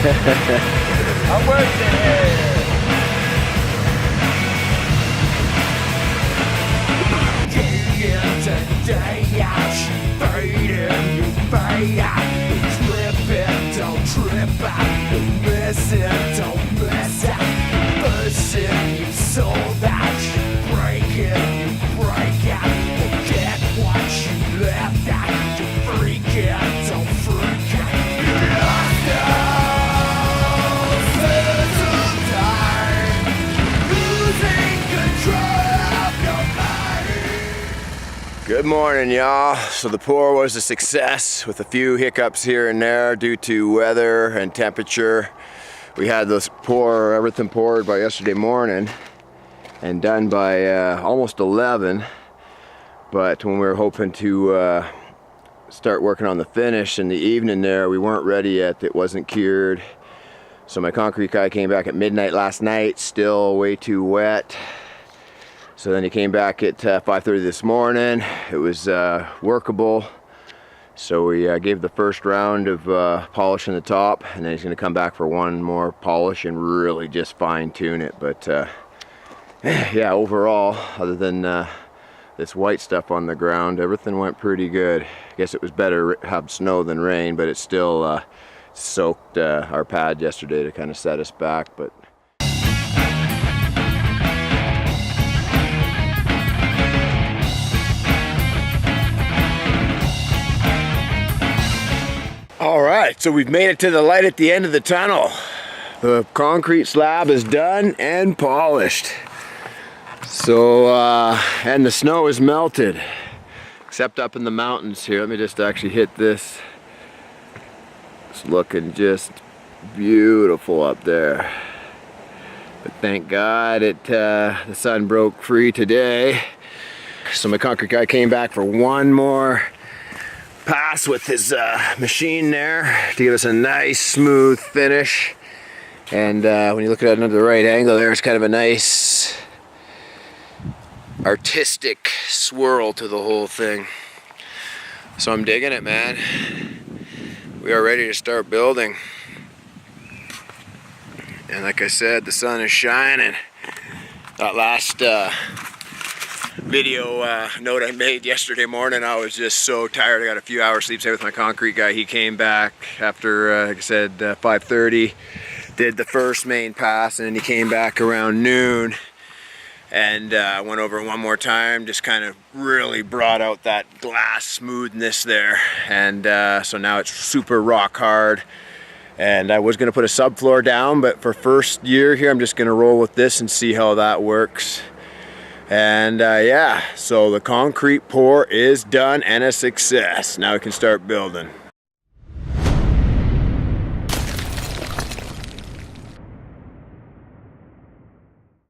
I'm working here. Day out, fading, you fade out. Trip it, don't trip out. Miss it, don't miss out. Push it, you sold out. Break it, you break out. Forget what you left out. You freak it, don't freak out. You lost those little time. Losing control of your body. Good morning, y'all. So the pour was a success with a few hiccups here and there due to weather and temperature. We had everything poured by yesterday morning and done by almost 11. But when we were hoping to start working on the finish in the evening there, we weren't ready yet. It wasn't cured. So my concrete guy came back at midnight last night, still way too wet. So then he came back at 5:30 this morning. It was workable. So we gave the first round of polishing the top, and then he's going to come back for one more polish and really just fine tune it. But yeah, overall, other than this white stuff on the ground, everything went pretty good. I guess it was better have snow than rain, but it still soaked our pad yesterday to kind of set us back. But all right, so we've made it to the light at the end of the tunnel. The concrete slab is done and polished. So, and the snow is melted, except up in the mountains here. Let me just actually hit this. It's looking just beautiful up there. But thank God the sun broke free today. So my concrete guy came back for one more pass with his machine there to give us a nice smooth finish. And when you look at it under the right angle there, it's kind of a nice artistic swirl to the whole thing. So I'm digging it, man. We are ready to start building. And like I said, the sun is shining. That last video note I made yesterday morning, I was just so tired. I got a few hours sleep with my concrete guy. He came back after, like I said, 5:30, did the first main pass, and then he came back around noon and went over one more time, just kind of really brought out that glass smoothness there. And so now it's super rock hard. And I was gonna put a subfloor down, but for first year here, I'm just gonna roll with this and see how that works. And yeah, so the concrete pour is done and a success. Now we can start building.